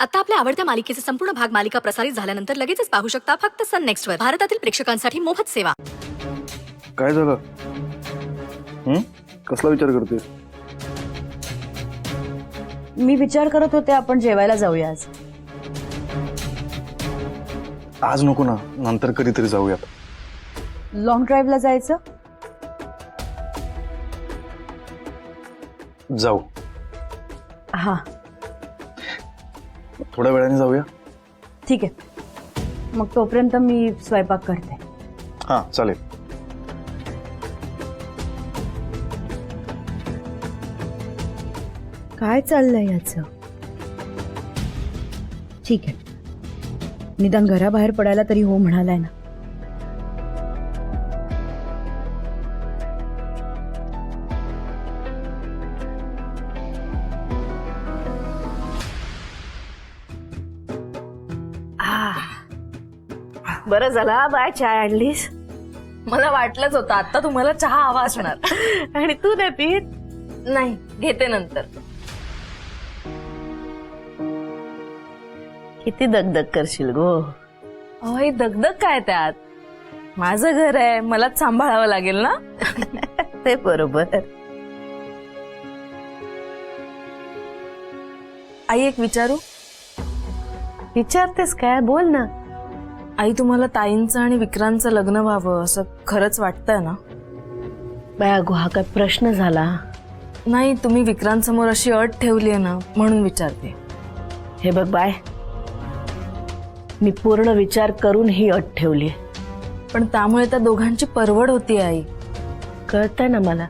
आता आपल्या आवडत्या मालिकेचे संपूर्ण भाग मालिका प्रसारित झाल्यानंतर लगेचच पाहू शकता फक्त सन नेक्स्ट वर. भारतातील प्रेक्षकांसाठी मोफत सेवा. काय झालं? कसला विचार करतेस? मी विचार करत होते आपण जेवायला जाऊया आज. आज नको ना, नंतर कधीतरी जाऊयात. लॉंग ड्राईव्हला जायचं. जाऊ. हा थोड्या वेळाने जाऊया. ठीक आहे, मग तोपर्यंत मी स्वयंपाक करते. हा चालेल. काय चाललंय याचं? ठीक आहे, निदान घराबाहेर पडायला तरी हो म्हणालाय ना. बरं झाला बाय चाय आणलीस. मला वाटलंच होतं आता तुम्हाला चहा हवा असणार. आणि तू नाही पीत? नाही, घेते नंतर. किती दगदग करशील गो. ही दगदग काय त्यात? माझं घर आहे, मलाच सांभाळावं लागेल ना. ते बरोबर. आई एक विचारू? विचारतेस काय? बोल ना. आई, तुम्हाला ताईंचं आणि विक्रांतचं लग्न व्हावं असं खरंच वाटतंय ना? बाया गो, हा काय प्रश्न झाला? नाही, तुम्ही विक्रांत समोर अशी अट ठेवली आहे ना, म्हणून विचारते. हे बघ बाय, मी पूर्ण विचार करून ही अट ठेवली. पण त्यामुळे त्या दोघांची परवड होती आई. कळतंय ना मला.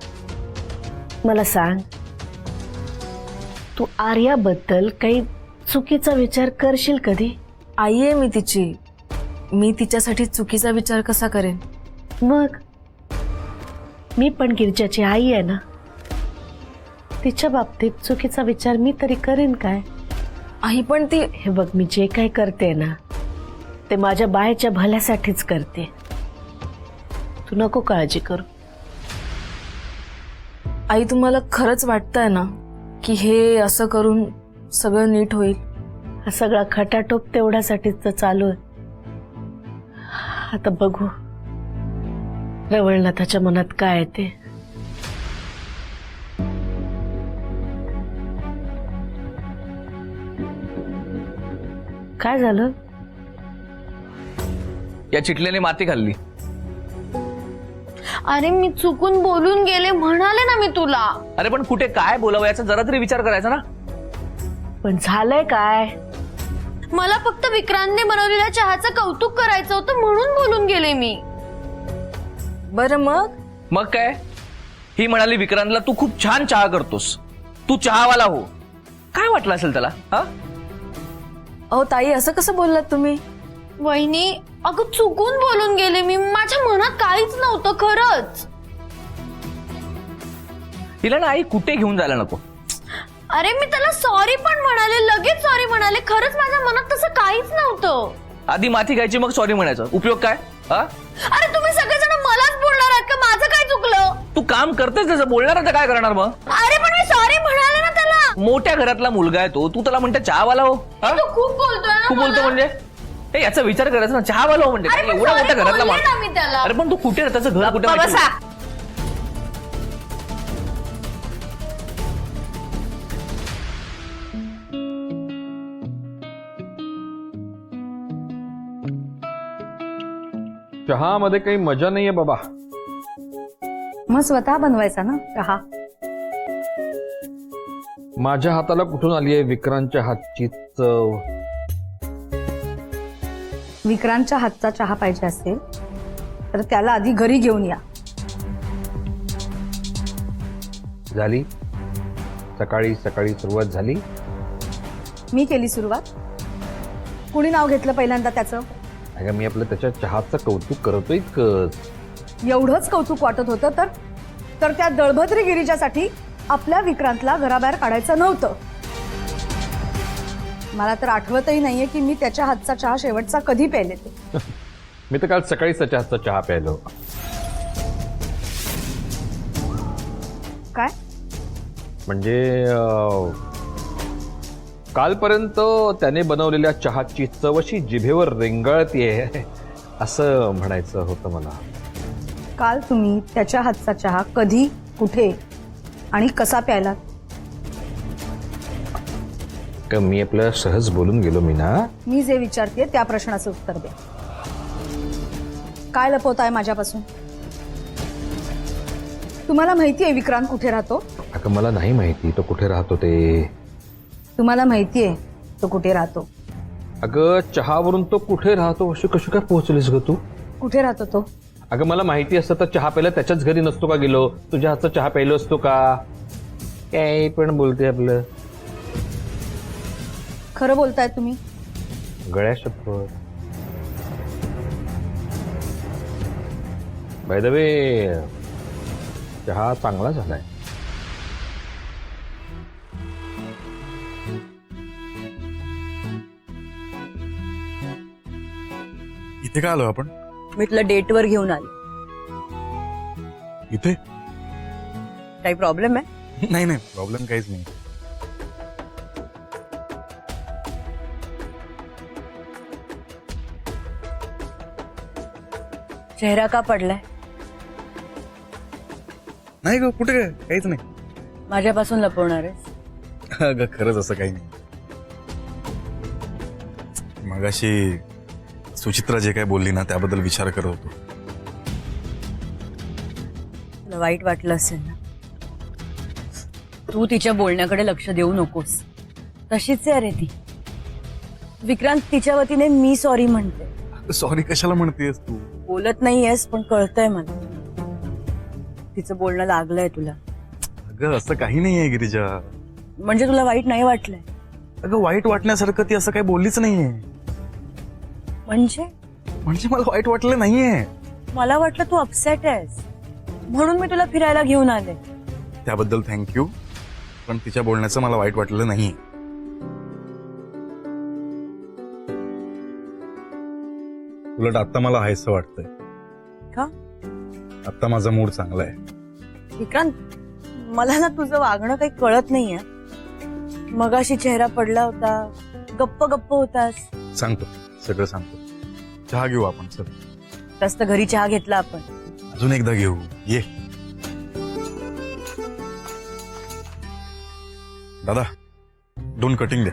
मला सांग, तू आर्याबद्दल काही चुकीचा विचार करशील कधी? आई आहे मी तिची. मी तिच्यासाठी चुकीचा विचार कसा करेन? मग मी पण गिरजाची आई आहे ना. तिच्या बाबतीत चुकीचा विचार मी तरी करेन काय? आई पण ती. हे बघ, मी जे काय करते ना ते माझ्या बायच्या भल्यासाठीच करते. तू नको काळजी करू. आई, तुम्हाला खरंच वाटतंय ना की हे असं करून सगळं नीट होईल? हा सगळा खटाटोप तेवढ्यासाठीच तर चालू आहे. आता बघू रवळनाथाच्या मनात काय आहे ते. काय झालं? या चिटल्याने माती खाल्ली. अरे मी चुकून बोलून गेले म्हणाले ना मी तुला. अरे पण कुठे काय बोलावं याचा जरा तरी विचार करायचा ना. पण झालंय काय? मला फक्त विक्रांतने बनवलेल्या चहाचं कौतुक करायचं होतं म्हणून बोलून गेले मी. बरं मग काय? ही म्हणाली विक्रांतला तू खूप छान चहा करतोस, तू चहावाला हो. काय वाटलं असेल त्याला? हा अहो ताई, असं कसं बोललात तुम्ही? वहिनी, अगं चुकून बोलून गेले मी. माझ्या मनात काहीच नव्हतं खरंच. तिला ना आई कुठे घेऊन जायला नको. अरे मी त्याला सॉरी पण म्हणाले, लगेच सॉरी म्हणाले. खरंच माझ्या मनात तसं काहीच नव्हतं. आधी माती खायची मग सॉरी म्हणायचं. उपयोग काय? हा अरे तुम्ही सगळेजण मलाच बोलणार आहात का? माझं काय चुकलं? तू काम करतेस त्याचं, बोलणार आता काय करणार मग? अरे पण मी सॉरी म्हणाले ना त्याला. मोठ्या घरातला मुलगा आहे तो, तू त्याला म्हणते चहावाला हो. हा? तू खूप बोलतोय ना खूप बोलतो मला. म्हणजे? हे याचा विचार करायचा ना. चहावाला हो म्हणजे अरे काय? पण एवढा sorry मोठ्या घरातला बोलले ना मी माणूस. त्याला. अरे पण तू कुठे त्याचं घर कुठे माहिती बसा. आहे? चहामध्ये काही मजा नाहीये बाबा. मग स्वतः बनवायचा ना चहा. माझ्या हाताला कुठून आली आहे विक्रांतच्या हातची चव? विक्रांतच्या हातचा चहा पाहिजे असेल तर त्याला आधी घरी घेऊन या. झाली सकाळी सकाळी सुरुवात झाली. मी केली सुरुवात. कुणी नाव घेतलं पहिल्यांदा त्याचं? अगं मी आपलं त्याच्या चहाचं कौतुक करतोय इतकंच. एवढंच कौतुक वाटत होतं तर त्या दळभद्री गिरीजासाठी आपल्या विक्रांतला घराबाहेर काढायचं नव्हतं. मला तर आठवतही नाहीये की मी त्याच्या हातचा चहा शेवटचा कधी प्यायले ते. मी तर काल सकाळी त्याच्या हातचा चहा प्यायलो. काय म्हणजे कालपर्यंत त्याने बनवलेल्या चहाची चव अशी जिभेवर रेंगाळतीये असं म्हणायचं होतं मला. काल तुम्ही त्याच्या हातचा चहा कधी, कुठे आणि कसा प्यायला? का मी आपलं सहज बोलून गेलो मीना? मी जे विचारते त्या प्रश्नाचं उत्तर द्या. काय लपवताय माझ्यापासून? तुम्हाला माहिती आहे विक्रांत कुठे राहतो? अगं मला नाही माहिती तो कुठे राहतो ते. तुम्हाला माहिती आहे तो कुठे राहतो? अगं चहावरून तो कुठे राहतो अशी कशी काय पोहोचलीस ग तू? कुठे राहतो तो? अगं मला माहिती असतं तर चहा प्यायला त्याच्याच घरी नसतो का गेलो? तुझ्या हातचा चहा प्यायलो असतो का? काय पण बोलते आपलं. खरं बोलताय तुम्ही? गळ्या शपथ. बाय द वे चहा चांगला झालाय. इथे काय आलो आपण? मी तुला डेटवर घेऊन आले. इथे? काही प्रॉब्लेम आहे? नाही नाही, प्रॉब्लेम काहीच नाही. चेहरा का पडलाय? नाही ग, कुठे काय, काहीच नाही. माझ्यापासून लपवणार आहेस? अगं खरंच असं काही नाही. मगाशी सुचित्रा जे काय बोलली ना त्याबद्दल विचार करत होतो. तुला वाईट वाटलं असेल ना? तू तिच्या बोलण्याकडे लक्ष देऊ नकोस. तशीच आहे रे ती. विक्रांत, तिच्या वतीने मी सॉरी म्हणते. सॉरी कशाला म्हणतेस तू? बोलत नाहीयेस पण कळतंय मला. तिचं बोलणं लागलंय तुला. अगं असं काही नाहीये गिरिजा. म्हणजे तुला वाईट नाही वाटलंय? अगं वाईट वाटण्यासारखं ती असं काही बोललीच नाहीये. म्हणजे म्हणजे मला वाईट वाटलं नाहीये. मला वाटलं तू अपसेट आहेस म्हणून मी तुला फिरायला घेऊन आले. त्याबद्दल थँक्यू, पण तिच्या बोलण्याचं मला वाईट वाटलं नाही. उलट आता मला हायसं वाटतंय. का? आता माझा मूड चांगला आहे. विक्रांत, मला ना तुझं वागणं काही कळत नाहीये. मगाशी चेहरा पडला होता, गप्प गप्प होतास. सांगतो, सगळं सांगतो. चहा घेऊ आपण. चल जास्त घरी चहा घेतला आपण. अजून एकदा घेऊ. ये दादा, 2 कटिंग द्या.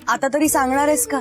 आता तरी सांगणार आहेस का